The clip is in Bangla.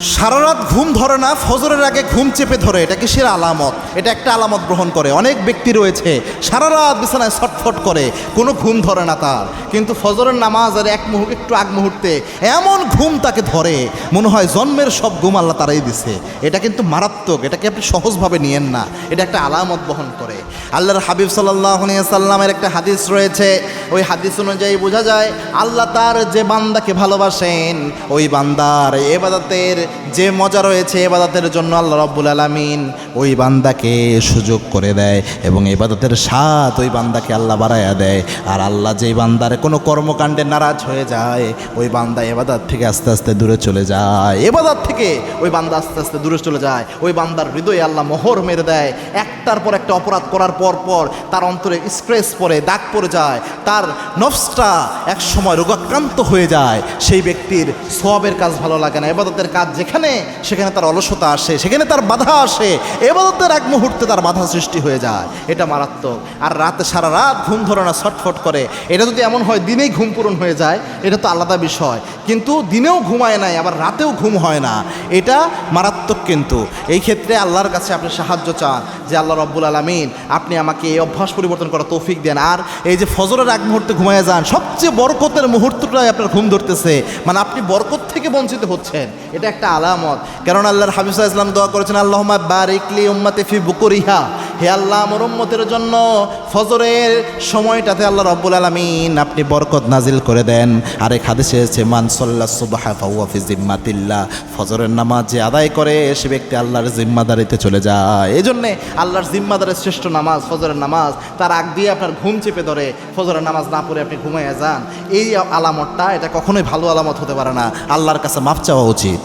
সারা রাত ঘুম ধরে না, ফজরের আগে ঘুম চেপে ধরে, এটা কিসের আলামত? এটা একটা আলামত গ্রহণ করে। অনেক ব্যক্তি রয়েছে সারা রাত বিছানায় ছটফট করে, কোনো ঘুম ধরে না তার, কিন্তু ফজরের নামাজের একটু আগ মুহূর্তে এমন ঘুম তাকে ধরে মনে হয় জন্মের সব ঘুম আল্লাহ তারাই দিছে। এটা কিন্তু মারাত্মক, এটাকে আপনি সহজভাবে নিয়েন না, এটা একটা আলামত বহন করে। আল্লাহর হাবিব সাল্লাল্লাহু আলাইহি সাল্লামের একটা হাদিস রয়েছে, ওই হাদিস অনুযায়ী বোঝা যায় আল্লাহ তার যে বান্দাকে ভালোবাসেন, ওই বান্দার ইবাদতের যে মজা রয়েছে, ইবাদতের জন্য আল্লাহ রাব্বুল আলামিন ওই বান্দাকে সুযোগ করে দেয় এবং ইবাদতের স্বাদ ওই বান্দাকে আল্লাহ বাড়াইয়া দেয়। আর আল্লাহ যেই বান্দার কোনো কর্মকাণ্ডে নারাজ হয়ে যায়, ওই বান্দা ইবাদত থেকে আস্তে আস্তে দূরে চলে যায়, ইবাদত থেকে ওই বান্দা আস্তে আস্তে দূরে চলে যায়। ওই বান্দার হৃদয়ে আল্লাহ মোহর মেরে দেয়, একটার পর একটা অপরাধ করার পর তার অন্তরে স্ক্র্যাচ পড়ে, দাগ পড়ে যায়, তার নফসটা এক সময় রোগাক্রান্ত হয়ে যায়। সেই ব্যক্তির সওয়াবের কাজ ভালো লাগে না, ইবাদতের কাজ যেখানে সেখানে তার অলসতা আসে, সেখানে তার বাধা আসে, ইবাদতের এক মুহূর্তে তার বাধা সৃষ্টি হয়ে যায়। এটা মারাত্মক। আর রাতে সারা রাত ঘুম ধরে না, ছটফট করে, এটা যদি এমন হয় দিনেই ঘুম পূরণ হয়ে যায়, এটা তো আলাদা বিষয়, কিন্তু দিনেও ঘুমায় নাই আবার রাতেও ঘুম হয় না, এটা মারাত্মক। কিন্তু এই ক্ষেত্রে আল্লাহর কাছে আপনি সাহায্য চান যে আল্লাহ রাব্বুল আলামিন আপনি আমাকে এই অভ্যাস পরিবর্তন করার তৌফিক দেন। আর এই যে ফজরের এক মুহূর্তে ঘুমায় যান, সবচেয়ে বরকতের মুহূর্তটাই আপনার ঘুম ধরতেছে, মানে আপনি বরকত থেকে বঞ্চিত হচ্ছেন, এটা একটা আলামত। কারণ আল্লাহর হাবিব সাল্লাল্লাহু আলাইহি ওয়াসাল্লাম দোয়া করেছেন, আল্লাহুম্মা বারিক লি উম্মতি ফি বুকুরিহা, হে আল্লাহ আমার উম্মতের জন্য ফজরের সময়টাতে আল্লাহ রাব্বুল আলামিন আপনি বরকত নাজিল করে দেন। আর এক হাদিসে এসেছে, মান সাল্লাস সুবহা ফাহুয়া ফি জিম্মাতিল্লাহ, ফজরের নামাজ যে আদায় করে সে ব্যক্তি আল্লাহর জিম্মাদারিতে চলে যায়। এই জন্যে আল্লাহর জিম্মাদারের শ্রেষ্ঠ নামাজ ফজরের নামাজ। তার আগ দিয়ে আপনার ঘুম চেপে ধরে, ফজরের নামাজ না পড়ে আপনি ঘুমাইয়া যান, এই আলামতটা এটা কখনোই ভালো আলামত হতে পারে না। আল্লাহর কাছে মাফ চাওয়া উচিত।